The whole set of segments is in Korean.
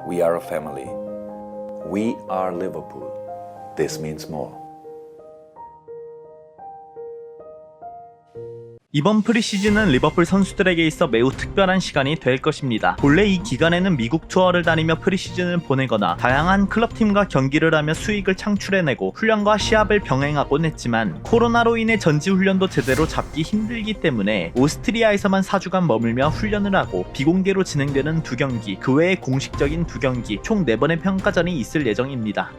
We are a family. We are Liverpool. This means more. 이번 프리시즌은 리버풀 선수들에게 있어 매우 특별한 시간이 될 것입니다. 본래 이 기간에는 미국 투어를 다니며 프리시즌을 보내거나 다양한 클럽팀과 경기를 하며 수익을 창출해내고 훈련과 시합을 병행하곤 했지만 코로나로 인해 전지훈련도 제대로 잡기 힘들기 때문에 오스트리아에서만 4주간 머물며 훈련을 하고 비공개로 진행되는 2경기, 그 외에 공식적인 2경기, 총 4번의 평가전이 있을 예정입니다.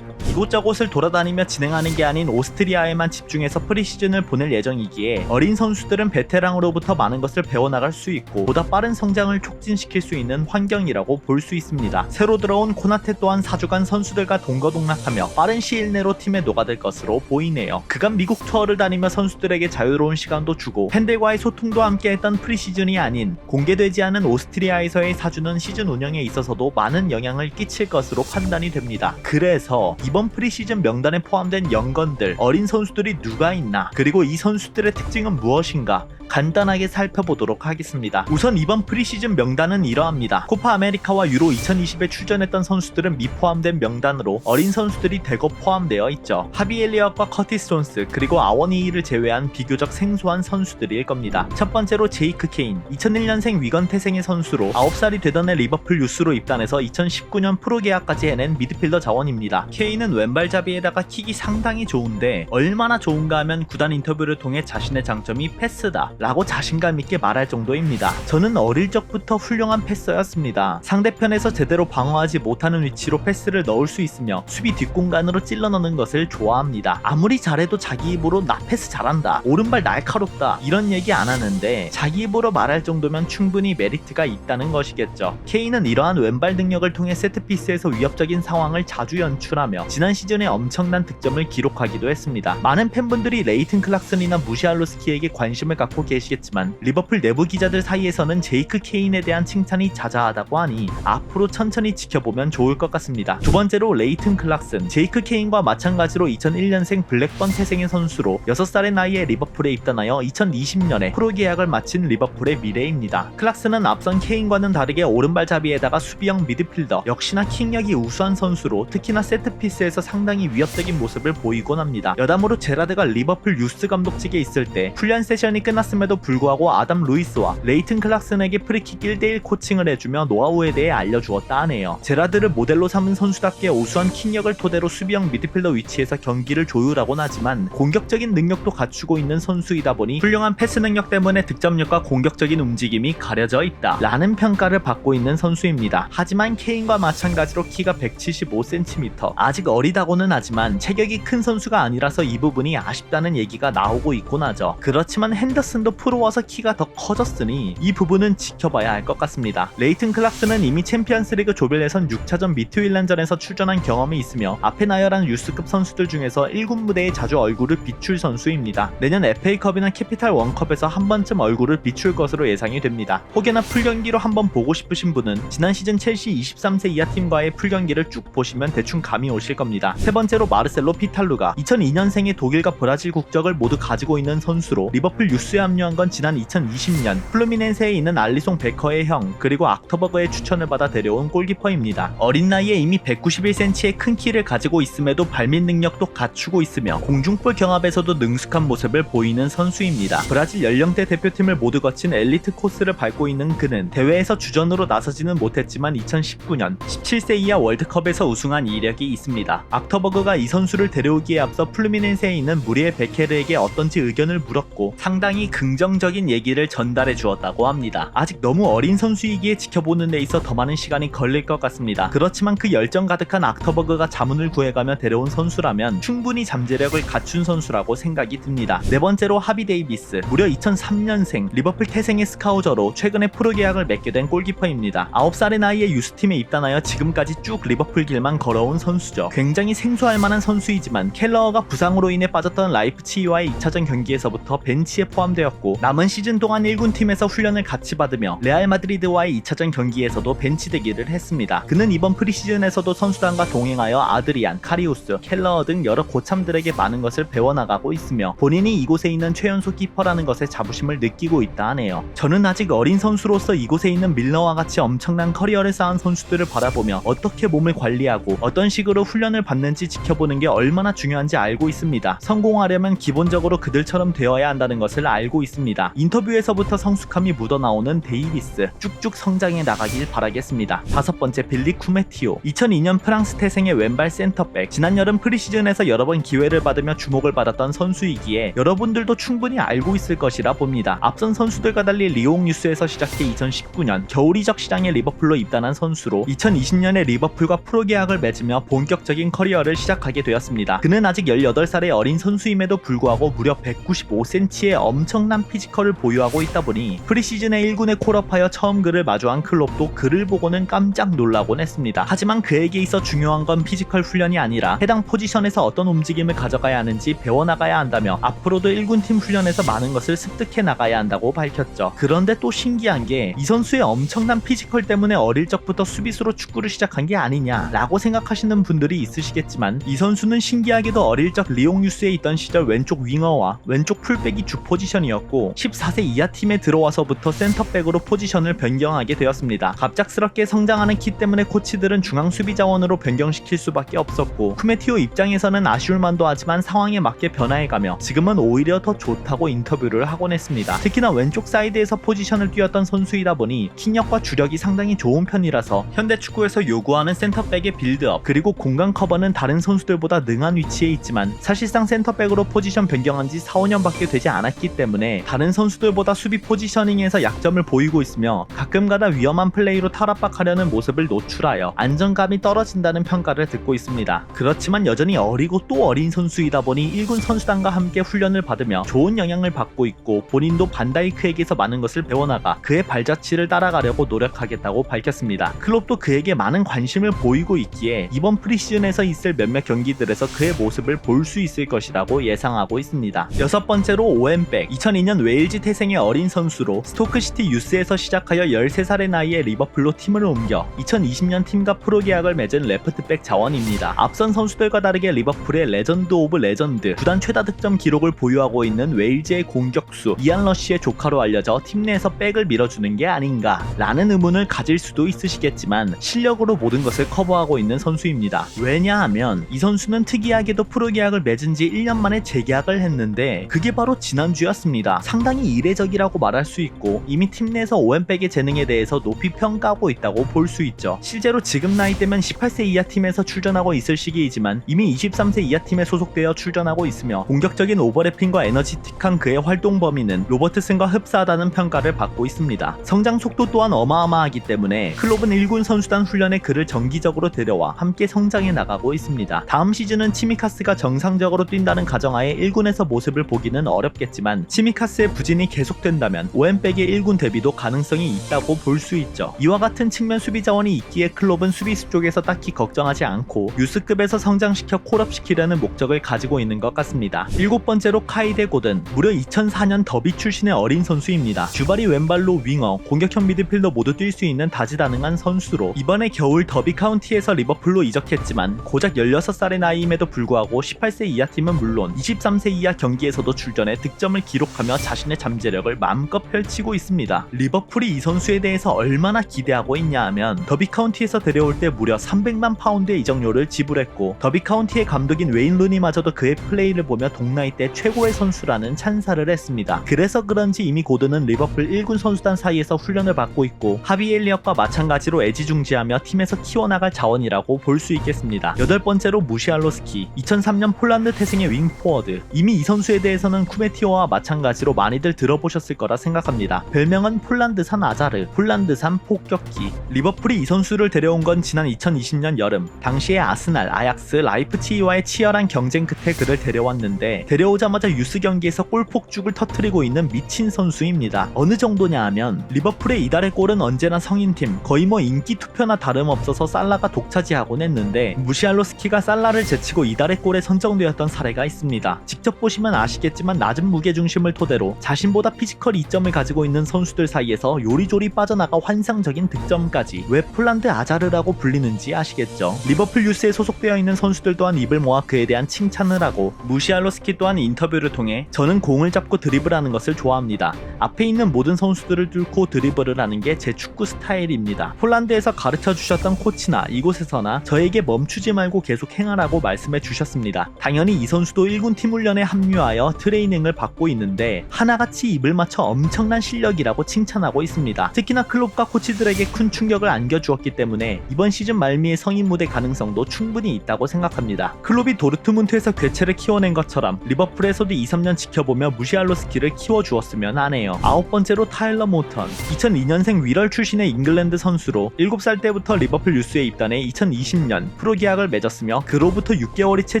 이곳저곳을 돌아다니며 진행하는 게 아닌 오스트리아에만 집중해서 프리시즌을 보낼 예정이기에 어린 선수들은 베테랑으로부터 많은 것을 배워나갈 수 있고 보다 빠른 성장을 촉진시킬 수 있는 환경이라고 볼 수 있습니다. 새로 들어온 코나테 또한 4주간 선수들과 동거동락하며 빠른 시일 내로 팀에 녹아들 것으로 보이네요. 그간 미국 투어를 다니며 선수들에게 자유로운 시간도 주고 팬들과의 소통도 함께했던 프리시즌이 아닌 공개되지 않은 오스트리아에서의 4주는 시즌 운영에 있어서도 많은 영향을 끼칠 것으로 판단이 됩니다. 그래서 이번 프리시즌 명단에 포함된 영건들, 어린 선수들이 누가 있나, 그리고 이 선수들의 특징은 무엇인가 간단하게 살펴보도록 하겠습니다. 우선 이번 프리시즌 명단은 이러합니다. 코파 아메리카와 유로 2020에 출전했던 선수들은 미포함된 명단으로 어린 선수들이 대거 포함되어 있죠. 하비 엘리엇과 커티스 존스, 그리고 아워니이를 제외한 비교적 생소한 선수들일 겁니다. 첫 번째로 제이크 케인, 2001년생 위건 태생의 선수로 9살이 되던 해 리버풀 유스로 입단해서 2019년 프로 계약까지 해낸 미드필더 자원입니다. 케인은 왼발잡이에다가 킥이 상당히 좋은데 얼마나 좋은가 하면 구단 인터뷰를 통해 자신의 장점이 패스다 라고 자신감 있게 말할 정도입니다. 저는 어릴 적부터 훌륭한 패서였습니다. 상대편에서 제대로 방어하지 못하는 위치로 패스를 넣을 수 있으며 수비 뒷공간으로 찔러 넣는 것을 좋아합니다. 아무리 잘해도 자기 입으로 나 패스 잘한다, 오른발 날카롭다 이런 얘기 안 하는데 자기 입으로 말할 정도면 충분히 메리트가 있다는 것이겠죠. 케인은 이러한 왼발 능력을 통해 세트피스에서 위협적인 상황을 자주 연출하며 지난 시즌에 엄청난 득점을 기록하기도 했습니다. 많은 팬분들이 레이튼 클락슨이나 무시알로스키에게 관심을 갖고 계시겠지만 리버풀 내부 기자들 사이에서는 제이크 케인에 대한 칭찬이 자자하다고 하니 앞으로 천천히 지켜보면 좋을 것 같습니다. 두 번째로 레이튼 클락슨, 제이크 케인과 마찬가지로 2001년생 블랙번 태생의 선수로 6살의 나이에 리버풀에 입단하여 2020년에 프로 계약을 마친 리버풀의 미래입니다. 클락슨은 앞선 케인과는 다르게 오른발잡이에다가 수비형 미드필더, 역시나 킥력이 우수한 선수로 특히나 세트피스에서 상당히 위협적인 모습을 보이곤 합니다. 여담으로 제라드가 리버풀 유스 감독직에 있을 때 훈련 세션이 끝났음에도 불구하고 아담 루이스와 레이튼 클락슨에게 프리킥 1대1 코칭을 해주며 노하우에 대해 알려주었다 하네요. 제라드를 모델로 삼은 선수답게 우수한 킥력을 토대로 수비형 미드필더 위치에서 경기를 조율하곤 하지만 공격적인 능력도 갖추고 있는 선수이다 보니 훌륭한 패스 능력 때문에 득점력과 공격적인 움직임이 가려져 있다 라는 평가를 받고 있는 선수입니다. 하지만 케인과 마찬가지로 키가 175cm, 아직 어리다고는 하지만 체격이 큰 선수가 아니라서 이 부분이 아쉽다는 얘기가 나오고 있곤 하죠. 그렇지만 핸더슨도 프로 와서 키가 더 커졌으니 이 부분은 지켜봐야 할 것 같습니다. 레이튼 클락슨은 이미 챔피언스리그 조별예선 6차전 미트윌란전에서 출전한 경험이 있으며 앞에 나열한 유스급 선수들 중에서 1군 무대에 자주 얼굴을 비출 선수입니다. 내년 FA컵이나 캐피탈 원컵에서 한 번쯤 얼굴을 비출 것으로 예상이 됩니다. 혹여나 풀경기로 한번 보고 싶으신 분은 지난 시즌 첼시 23세 이하 팀과의 풀경기를 쭉 보시면 대충 감이 오실 겁니다. 세 번째로 마르셀로 피탈루가 2002년생의 독일과 브라질 국적을 모두 가지고 있는 선수로 리버풀 유스에 합류한 건 지난 2020년 플루미넨세에 있는 알리송 베커의 형, 그리고 악터버그의 추천을 받아 데려온 골키퍼입니다. 어린 나이에 이미 191cm의 큰 키를 가지고 있음에도 발밑 능력도 갖추고 있으며 공중볼 경합에서도 능숙한 모습을 보이는 선수입니다. 브라질 연령대 대표팀을 모두 거친 엘리트 코스를 밟고 있는 그는 대회에서 주전으로 나서지는 못했지만 2019년 17세 이하 월드컵에서 우승한 이력이 있습니다. 악터버그가 이 선수를 데려오기에 앞서 플루미넨세에 있는 무리엘 베케르에게 어떤지 의견을 물었고 상당히 긍정적인 얘기를 전달해 주었다고 합니다. 아직 너무 어린 선수이기에 지켜보는 데 있어 더 많은 시간이 걸릴 것 같습니다. 그렇지만 그 열정 가득한 악터버그가 자문을 구해가며 데려온 선수라면 충분히 잠재력을 갖춘 선수라고 생각이 듭니다. 네 번째로 하비 데이비스, 무려 2003년생 리버풀 태생의 스카우저로 최근에 프로 계약을 맺게 된 골키퍼입니다. 9살의 나이에 유스팀에 입단하여 지금까지 쭉 리버풀 길만 걸어온 선수죠. 굉장히 생소할 만한 선수이지만 켈러가 부상으로 인해 빠졌던 라이프치히와의 2차전 경기에서부터 벤치에 포함되었고 선수였고 남은 시즌 동안 1군 팀에서 훈련을 같이 받으며 레알 마드리드와의 2차전 경기에서도 벤치되기를 했습니다. 그는 이번 프리시즌에서도 선수단과 동행하여 아드리안, 카리우스, 켈러어 등 여러 고참들에게 많은 것을 배워나가고 있으며 본인이 이곳에 있는 최연소 키퍼라는 것에 자부심을 느끼고 있다 하네요. 저는 아직 어린 선수로서 이곳에 있는 밀러와 같이 엄청난 커리어를 쌓은 선수들을 바라보며 어떻게 몸을 관리하고 어떤 식으로 훈련을 받는지 지켜보는 게 얼마나 중요한지 알고 있습니다. 성공하려면 기본적으로 그들처럼 되어야 한다는 것을 알고 있습니다. 인터뷰에서부터 성숙함이 묻어나오는 데이비스, 쭉쭉 성장해 나가길 바라겠습니다. 다섯 번째, 빌리 쿠메티오. 2002년 프랑스 태생의 왼발 센터백, 지난 여름 프리시즌에서 여러 번 기회를 받으며 주목을 받았던 선수이기에 여러분들도 충분히 알고 있을 것이라 봅니다. 앞선 선수들과 달리 리옹 유스에서 시작해 2019년 겨울 이적 시장에 리버풀로 입단한 선수로 2020년에 리버풀과 프로 계약을 맺으며 본격적인 커리어를 시작하게 되었습니다. 그는 아직 18살의 어린 선수임에도 불구하고 무려 195cm의 엄청난 피지컬을 보유하고 있다 보니 프리시즌에 1군에 콜업하여 처음 그를 마주한 클롭도 그를 보고는 깜짝 놀라곤 했습니다. 하지만 그에게 있어 중요한 건 피지컬 훈련이 아니라 해당 포지션에서 어떤 움직임을 가져가야 하는지 배워나가야 한다며 앞으로도 1군 팀 훈련에서 많은 것을 습득해 나가야 한다고 밝혔죠. 그런데 또 신기한 게 이 선수의 엄청난 피지컬 때문에 어릴 적부터 수비수로 축구를 시작한 게 아니냐라고 생각하시는 분들이 있으시겠지만 이 선수는 신기하게도 어릴 적 리옹 유스에 있던 시절 왼쪽 윙어와 왼쪽 풀백이 주 포지션이었고 14세 이하 팀에 들어와서부터 센터백으로 포지션을 변경하게 되었습니다. 갑작스럽게 성장하는 키 때문에 코치들은 중앙 수비 자원으로 변경시킬 수밖에 없었고 쿠메티오 입장에서는 아쉬울만도 하지만 상황에 맞게 변화해가며 지금은 오히려 더 좋다고 인터뷰를 하곤 했습니다. 특히나 왼쪽 사이드에서 포지션을 뛰었던 선수이다 보니 킥력과 주력이 상당히 좋은 편이라서 현대 축구에서 요구하는 센터백의 빌드업 그리고 공간 커버는 다른 선수들보다 능한 위치에 있지만 사실상 센터백으로 포지션 변경한 지 4-5년밖에 되지 않았기 때문에 다른 선수들보다 수비 포지셔닝에서 약점을 보이고 있으며 가끔가다 위험한 플레이로 탈압박하려는 모습을 노출하여 안정감이 떨어진다는 평가를 듣고 있습니다. 그렇지만 여전히 어리고 또 어린 선수이다 보니 1군 선수단과 함께 훈련을 받으며 좋은 영향을 받고 있고 본인도 반다이크에게서 많은 것을 배워나가 그의 발자취를 따라가려고 노력하겠다고 밝혔습니다. 클롭도 그에게 많은 관심을 보이고 있기에 이번 프리시즌에서 있을 몇몇 경기들에서 그의 모습을 볼 수 있을 것이라고 예상하고 있습니다. 여섯 번째로 오웬백, 2002년 웨일즈 태생의 어린 선수로 스토크시티 유스에서 시작하여 13살의 나이에 리버풀로 팀을 옮겨 2020년 팀과 프로 계약을 맺은 레프트백 자원입니다. 앞선 선수들과 다르게 리버풀의 레전드 오브 레전드, 구단 최다 득점 기록을 보유하고 있는 웨일즈의 공격수 이안 러시의 조카로 알려져 팀 내에서 백을 밀어주는 게 아닌가 라는 의문을 가질 수도 있으시겠지만 실력으로 모든 것을 커버하고 있는 선수입니다. 왜냐하면 이 선수는 특이하게도 프로 계약을 맺은 지 1년 만에 재계약을 했는데 그게 바로 지난주였습니다. 상당히 이례적이라고 말할 수 있고 이미 팀 내에서 오웬백의 재능에 대해서 높이 평가하고 있다고 볼 수 있죠. 실제로 지금 나이대면 18세 이하 팀에서 출전하고 있을 시기이지만 이미 23세 이하 팀에 소속되어 출전하고 있으며 공격적인 오버래핑과 에너지틱한 그의 활동 범위는 로버트슨과 흡사하다는 평가를 받고 있습니다. 성장 속도 또한 어마어마하기 때문에 클롭은 1군 선수단 훈련에 그를 정기적으로 데려와 함께 성장해 나가고 있습니다. 다음 시즌은 치미카스가 정상적으로 뛴다는 가정하에 1군에서 모습을 보기는 어렵겠지만 치미카스의 부진이 계속된다면 오웬백의 1군 데뷔도 가능성이 있다고 볼 수 있죠. 이와 같은 측면 수비 자원이 있기에 클롭은 수비수 쪽에서 딱히 걱정하지 않고 유스급에서 성장시켜 콜업시키려는 목적을 가지고 있는 것 같습니다. 일곱 번째로 카이데 고든, 무려 2004년 더비 출신의 어린 선수입니다. 주발이 왼발로 윙어, 공격형 미드필더 모두 뛸 수 있는 다재다능한 선수로 이번에 겨울 더비 카운티에서 리버풀로 이적했지만 고작 16살의 나이임에도 불구하고 18세 이하 팀은 물론 23세 이하 경기에서도 출전해 득점을 기록하며 자신의 잠재력을 마음껏 펼치고 있습니다. 리버풀이 이 선수에 대해서 얼마나 기대하고 있냐 하면 더비 카운티에서 데려올 때 무려 300만 파운드의 이적료를 지불했고 더비 카운티의 감독인 웨인 루니마저도 그의 플레이를 보며 동나이 때 최고의 선수라는 찬사를 했습니다. 그래서 그런지 이미 고든은 리버풀 1군 선수단 사이에서 훈련을 받고 있고 하비 엘리엇과 마찬가지로 애지중지하며 팀에서 키워나갈 자원이라고 볼 수 있겠습니다. 여덟 번째로 무시알로스키, 2003년 폴란드 태생의 윙포워드. 이미 이 선수에 대해서는 쿠메티오와 마찬가지로 많이들 들어보셨을 거라 생각합니다. 별명은 폴란드산 아자르, 폴란드산 폭격기. 리버풀이 이 선수를 데려온 건 지난 2020년 여름, 당시에 아스날, 아약스, 라이프치히와의 치열한 경쟁 끝에 그를 데려왔는데 데려오자마자 유스 경기에서 골폭죽을 터뜨리고 있는 미친 선수입니다. 어느 정도냐 하면 리버풀의 이달의 골은 언제나 성인팀, 거의 뭐 인기 투표나 다름없어서 살라가 독차지하곤 했는데 무시알로스키가 살라를 제치고 이달의 골에 선정되었던 사례가 있습니다. 직접 보시면 아시겠지만 낮은 무게중심을 토대로 자신보다 피지컬 이점을 가지고 있는 선수들 사이에서 요리조리 빠져나가 환상적인 득점까지. 왜 폴란드 아자르라고 불리는지 아시겠죠? 리버풀 유스에 소속되어 있는 선수들 또한 입을 모아 그에 대한 칭찬을 하고, 무시알로스키 또한 인터뷰를 통해 저는 공을 잡고 드리블하는 것을 좋아합니다. 앞에 있는 모든 선수들을 뚫고 드리블을 하는 게 제 축구 스타일입니다. 폴란드에서 가르쳐 주셨던 코치나 이곳에서나 저에게 멈추지 말고 계속 행하라고 말씀해 주셨습니다. 당연히 이 선수도 1군 팀 훈련에 합류하여 트레이닝을 받고 있는데 하나같이 입을 맞춰 엄청난 실력이라고 칭찬하고 있습니다. 특히나 클롭과 코치들에게 큰 충격을 안겨주었기 때문에 이번 시즌 말미에 성인 무대 가능성도 충분히 있다고 생각합니다. 클롭이 도르트문트에서 괴체를 키워낸 것처럼 리버풀에서도 2-3년 지켜보며 무시알로스키를 키워주었으면 하네요. 9번째로 타일러 모턴. 2002년생 위럴 출신의 잉글랜드 선수로 7살 때부터 리버풀 유스에 입단해 2020년 프로 계약을 맺었으며 그로부터 6개월이 채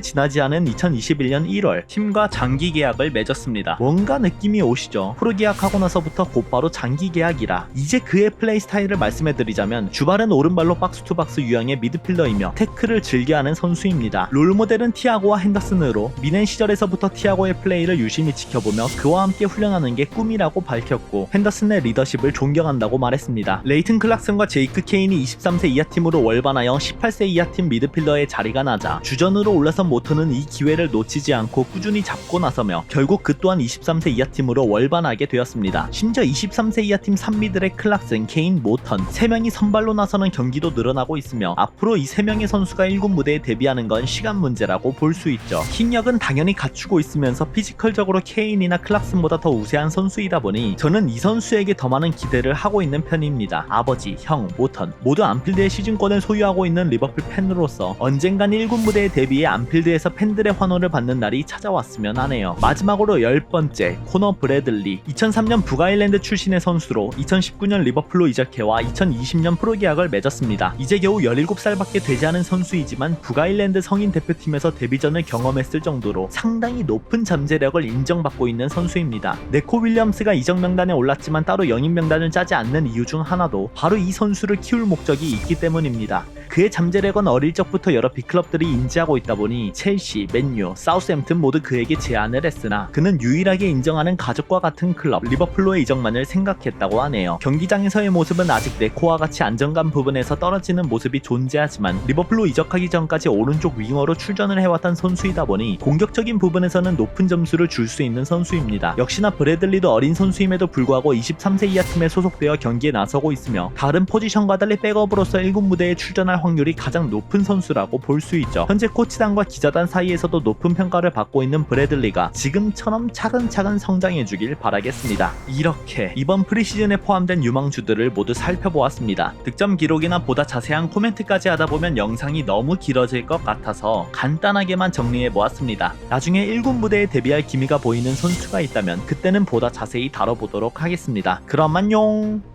지나지 않은 2021년 1월 팀과 장기 계약을 맺었습니다. 뭔가 느낌이 오시죠? 프로 계약하고 나서부터 곧바로 장기 계약이라. 이제 그의 플레이 스타일을 말씀해드리자면 주발은 오른발로 박스투박스 유형의 미드필더이며 태클을 즐겨하는 선수입니다. 롤모델은 티아고와 핸더슨으로 미넨 시절에서부터 티아고의 플레이를 유심히 지켜보며 그와 함께 훈련하는 게 꿈이라고 밝혔고, 핸더슨의 리더십을 존경한다고 말했습니다. 레이튼 클락슨과 제이크 케인이 23세 이하 팀으로 월반하여 18세 이하 팀 미드필더의 자리가 나자 주전으로 올라선 모턴은 이 기회를 놓치지 않고 꾸준히 잡고 나서며 결국 그 또한 23세 이하 팀으로 월반하게 되었습니다. 심지어 23세 이하 팀 3미들의 클락슨, 케인, 모턴 3명이 선발로 나서는 경기도 늘어나고 있으며 앞으로 이 3명의 선수가 1군 무대에 데뷔하는 건 시간 문제라고 볼 수 있죠. 킥력은 당연히 갖추고 있으면서 피지컬적으로 케인이나 클락슨보다 더 우세한 선수이다 보니 저는 이 선수에게 더 많은 기대를 하고 있는 편입니다. 아버지, 형, 모턴 모두 안필드의 시즌권을 소유하고 있는 리버풀 팬으로서 언젠간 1군 무대에 데뷔해 안필드에서 팬들의 환호를 받는 날이 찾아왔으면 하네요. 마지막으로 10번째, 코너 브래들리. 2003년 북아일랜드 출신의 선수로 2019년 리버풀로 이적해와 2020년 프로 계약을 맺었습니다. 이제 겨우 17살밖에 되지 않은 선수이지만 북아일랜드 성인 대표팀에서 데뷔전을 경험했을 정도로 상당히 높은 잠재력을 인정받고 있는 선수입니다. 네코 윌리엄스가 이적 명단에 올랐지만 따로 영입 명단을 짜지 않는 이유 중 하나도 바로 이 선수를 키울 목적이 있기 때문입니다. 그의 잠재력은 어릴 적부터 여러 빅클럽들이 인지하고 있다 보니 첼시, 맨유, 사우스햄튼 모두 그에게 제안을 했으나 그는 유일하게 인정하는 가족과 같은 클럽 리버풀로의 이적만을 생각했다고 하네요. 경기장에서의 모습은 아직 네코와 같이 안정감 부분에서 떨어지는 모습이 존재하지만 리버풀로 이적하기 전까지 오른쪽 윙어로 출전을 해왔던 선수이다 보니 공격적인 부분에서는 높은 점수를 줄 수 있는 선수입니다. 역시나 브래들리도 어린 선수임에도 불구하고 23세 이하 팀에 소속되어 경기에 나서고 있으며 다른 포지션과 달리 백업으로서 1군 무대에 출전할 확률이 가장 높은 선수라고 볼 수 있죠. 현재 코치단과 기자단 사이에서도 높은 평가를 받고 있는 브래들리가 지금처럼 차근차근 성장해주길 바라겠습니다. 이렇게 이번 프리시즌에 포함된 유망주들을 모두 살펴보았습니다. 득점 기록이나 보다 자세한 코멘트까지 하다보면 영상이 너무 길어질 것 같아서 간단하게만 정리해보았습니다. 나중에 1군 무대에 데뷔할 기미가 보이는 선수가 있다면 그때는 보다 자세히 다뤄보도록 하겠습니다. 그럼 안녕!